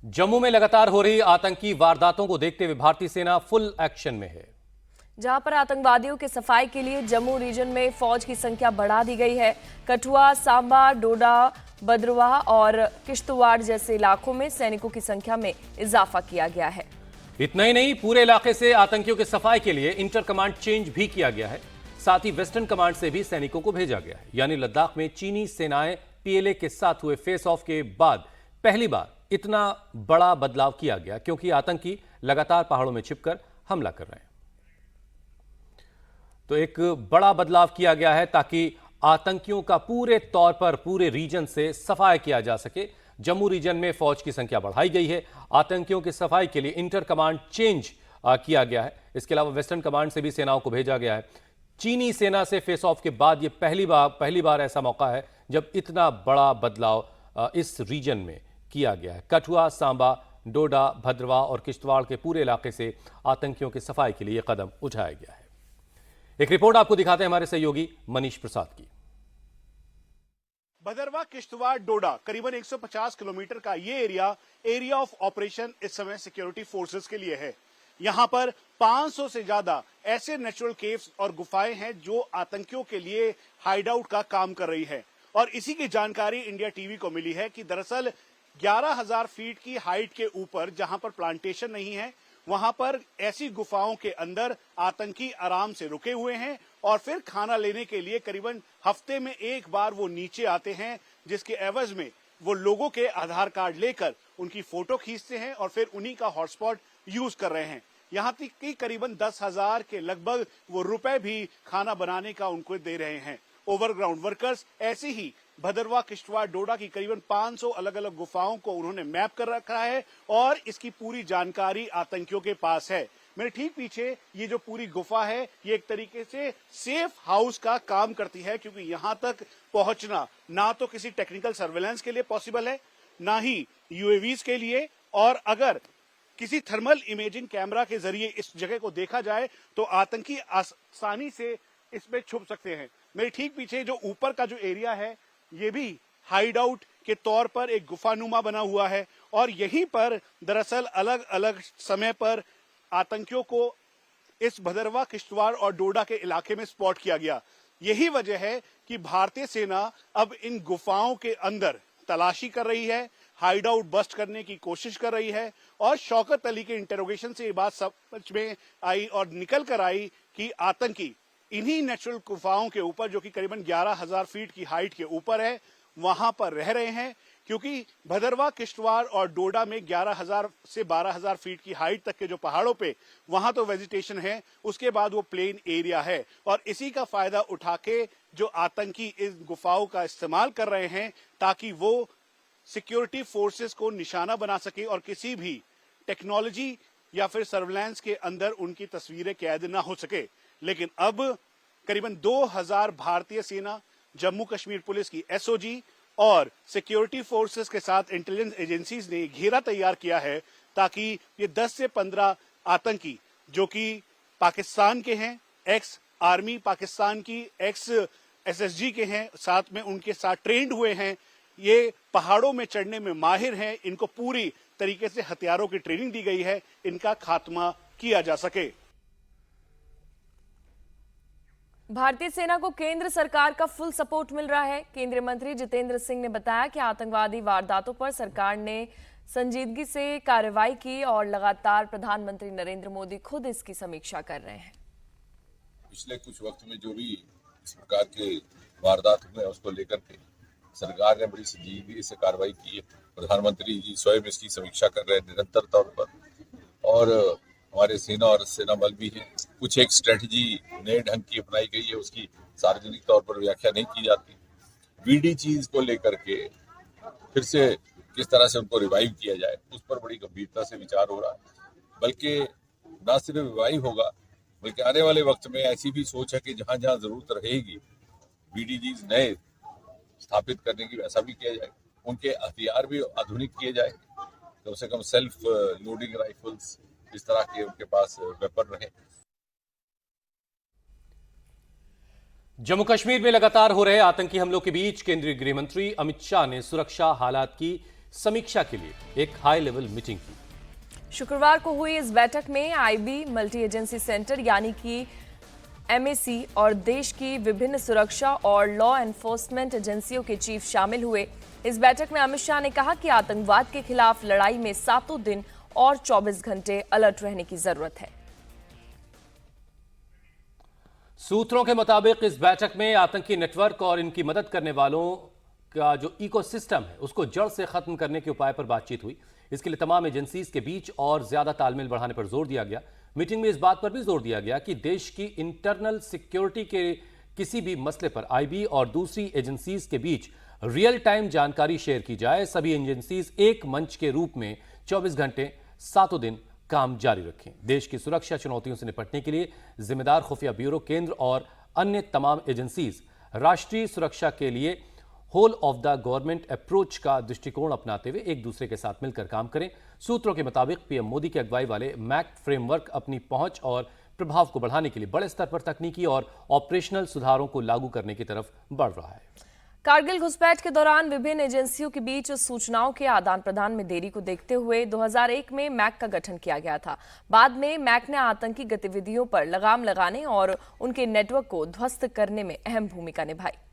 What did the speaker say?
जम्मू में लगातार हो रही आतंकी वारदातों को देखते हुए भारतीय सेना फुल एक्शन में है। जहां पर आतंकवादियों के सफाई के लिए जम्मू रीजन में फौज की संख्या बढ़ा दी गई है। कठुआ, सांबा, डोडा, भद्रवाह और किश्तवाड़ जैसे इलाकों में सैनिकों की संख्या में इजाफा किया गया है। इतना ही नहीं, पूरे इलाके से आतंकियों के सफाई के लिए इंटर कमांड चेंज भी किया गया है। साथ ही वेस्टर्न कमांड से भी सैनिकों को भेजा गया है। यानी लद्दाख में चीनी सेनाएं पीएलए के साथ हुए फेस ऑफ के बाद पहली बार इतना बड़ा बदलाव किया गया, क्योंकि आतंकी लगातार पहाड़ों में छिपकर हमला कर रहे हैं। तो एक बड़ा बदलाव किया गया है ताकि आतंकियों का पूरे तौर पर पूरे रीजन से सफाई किया जा सके। जम्मू रीजन में फौज की संख्या बढ़ाई गई है। आतंकियों की सफाई के लिए इंटर कमांड चेंज किया गया है। इसके अलावा वेस्टर्न कमांड से भी सेनाओं को भेजा गया है। चीनी सेना से फेस ऑफ के बाद यह पहली बार ऐसा मौका है जब इतना बड़ा बदलाव इस रीजन में किया गया है। कठुआ, सांबा, डोडा, भद्रवाह और किश्तवाड़ के पूरे इलाके से आतंकियों की सफाई के लिए यह कदम उठाया गया है। एक रिपोर्ट आपको दिखाते हैं हमारे सहयोगी मनीष प्रसाद की। भद्रवाह, किश्तवाड़, डोडा करीबन 150 किलोमीटर का ये एरिया ऑफ ऑपरेशन इस समय सिक्योरिटी फोर्सेस के लिए है। यहां पर 500 से ज्यादा ऐसे नेचुरल केव्स और गुफाएं हैं जो आतंकियों के लिए हाइड आउट का काम कर रही है। और इसी की जानकारी इंडिया टीवी को मिली है कि दरअसल 11,000 फीट की हाइट के ऊपर जहां पर प्लांटेशन नहीं है, वहां पर ऐसी गुफाओं के अंदर आतंकी आराम से रुके हुए हैं और फिर खाना लेने के लिए करीबन हफ्ते में एक बार वो नीचे आते हैं, जिसके एवज में वो लोगों के आधार कार्ड लेकर उनकी फोटो खींचते हैं और फिर उन्हीं का हॉटस्पॉट यूज कर रहे हैं। यहां तक कि करीबन 10,000 के लगभग वो रुपए भी खाना बनाने का उनको दे रहे हैं। ओवरग्राउंड वर्कर्स ऐसे ही भद्रवाह, किश्तवाड़, डोडा की करीबन 500 अलग अलग गुफाओं को उन्होंने मैप कर रखा है और इसकी पूरी जानकारी आतंकियों के पास है। मेरे ठीक पीछे ये जो पूरी गुफा है, ये एक तरीके से सेफ हाउस का काम करती है, क्योंकि यहां तक पहुंचना ना तो किसी टेक्निकल सर्वेलेंस के लिए पॉसिबल है, ना ही यूएवीज के लिए। और अगर किसी थर्मल इमेजिंग कैमरा के जरिए इस जगह को देखा जाए तो आतंकी आसानी से इसमें छुप सकते हैं। मेरे ठीक पीछे जो ऊपर का जो एरिया है, ये भी हाइड आउट के तौर पर एक गुफानुमा बना हुआ है और यहीं पर दरअसल अलग अलग समय पर आतंकियों को इस भद्रवाह, किश्तवाड़ और डोडा के इलाके में स्पॉट किया गया। यही वजह है कि भारतीय सेना अब इन गुफाओं के अंदर तलाशी कर रही है, हाइड आउट बस्ट करने की कोशिश कर रही है। और शौकत अली के इंटरोगेशन से ये बात समझ में आई और निकल कर आई कि आतंकी इन्हीं नेचुरल गुफाओं के ऊपर, जो कि करीबन 11,000 फीट की हाइट के ऊपर है, वहां पर रह रहे हैं। क्योंकि भद्रवाह, किश्तवाड़ और डोडा में 11,000 से 12,000 फीट की हाइट तक के जो पहाड़ों पे वहां तो वेजिटेशन है, उसके बाद वो प्लेन एरिया है। और इसी का फायदा उठा के जो आतंकी इस गुफाओं का इस्तेमाल कर रहे हैं ताकि वो सिक्योरिटी फोर्सेस को निशाना बना सके और किसी भी टेक्नोलॉजी या फिर सर्विलांस के अंदर उनकी तस्वीरें कैद ना हो सके। लेकिन अब करीबन 2,000 भारतीय सेना, जम्मू कश्मीर पुलिस की एसओजी और सिक्योरिटी फोर्सेस के साथ इंटेलिजेंस एजेंसीज ने घेरा तैयार किया है ताकि ये 10 से 15 आतंकी जो कि पाकिस्तान के हैं, एक्स आर्मी पाकिस्तान की, एक्स एसएसजी के हैं, साथ में उनके साथ ट्रेंड हुए हैं, ये पहाड़ों में चढ़ने में माहिर हैं, इनको पूरी तरीके से हथियारों की ट्रेनिंग दी गई है, इनका खात्मा किया जा सके। भारतीय सेना को केंद्र सरकार का फुल सपोर्ट मिल रहा है। केंद्रीय मंत्री जितेंद्र सिंह ने बताया कि आतंकवादी वारदातों पर सरकार ने संजीदगी से कार्रवाई की और लगातार प्रधानमंत्री नरेंद्र मोदी खुद इसकी समीक्षा कर रहे हैं। पिछले कुछ वक्त में जो भी इस प्रकार के वारदात हुए उसको लेकर के सरकार ने बड़ी संजीदगी से कार्रवाई की है। प्रधानमंत्री जी स्वयं इसकी समीक्षा कर रहे हैं निरंतर तौर पर, और हमारे सेना और सेना बल भी है। कुछ एक स्ट्रेटजी नए ढंग की अपनाई गई है, उसकी सार्वजनिक तौर पर व्याख्या नहीं की जाती। बीडी चीज को लेकर के फिर से किस तरह से उनको रिवाइव किया जाए, उस पर बड़ी गंभीरता से विचार हो रहा है। बल्कि न सिर्फ रिवाइव होगा, बल्कि आने वाले वक्त में ऐसी भी सोच है कि जहां जहां जरूरत रहेगी बीडीजीज नए स्थापित करने की, वैसा भी किया जाए। उनके हथियार भी आधुनिक किए जाए, कम से कम सेल्फ लोडिंग राइफल्स, इस तरह के उनके पास वेपन रहे। जम्मू कश्मीर में लगातार हो रहे आतंकी हमलों के बीच केंद्रीय गृह मंत्री अमित शाह ने सुरक्षा हालात की समीक्षा के लिए एक हाई लेवल मीटिंग की। शुक्रवार को हुई इस बैठक में आईबी, मल्टी एजेंसी सेंटर यानी कि एमएसी और देश की विभिन्न सुरक्षा और लॉ एनफोर्समेंट एजेंसियों के चीफ शामिल हुए। इस बैठक में अमित शाह ने कहा कि आतंकवाद के खिलाफ लड़ाई में 7 दिन और 24 घंटे अलर्ट रहने की जरूरत है। सूत्रों के मुताबिक इस बैठक में आतंकी नेटवर्क और इनकी मदद करने वालों का जो इकोसिस्टम है उसको जड़ से खत्म करने के उपाय पर बातचीत हुई। इसके लिए तमाम एजेंसीज के बीच और ज्यादा तालमेल बढ़ाने पर जोर दिया गया। मीटिंग में इस बात पर भी जोर दिया गया कि देश की इंटरनल सिक्योरिटी के किसी भी मसले पर आईबी और दूसरी एजेंसीज के बीच रियल टाइम जानकारी शेयर की जाए। सभी एजेंसीज एक मंच के रूप में 24 घंटे 7 दिन काम जारी रखें। देश की सुरक्षा चुनौतियों से निपटने के लिए जिम्मेदार खुफिया ब्यूरो, केंद्र और अन्य तमाम एजेंसीज राष्ट्रीय सुरक्षा के लिए whole of the government approach का दृष्टिकोण अपनाते हुए एक दूसरे के साथ मिलकर काम करें। सूत्रों के मुताबिक पीएम मोदी की अगुवाई वाले मैक्ट फ्रेमवर्क अपनी पहुंच और प्रभाव को बढ़ाने के लिए बड़े स्तर पर तकनीकी और ऑपरेशनल सुधारों को लागू करने की तरफ बढ़ रहा है। कारगिल घुसपैठ के दौरान विभिन्न एजेंसियों के बीच सूचनाओं के आदान प्रदान में देरी को देखते हुए 2001 में मैक का गठन किया गया था। बाद में मैक ने आतंकी गतिविधियों पर लगाम लगाने और उनके नेटवर्क को ध्वस्त करने में अहम भूमिका निभाई।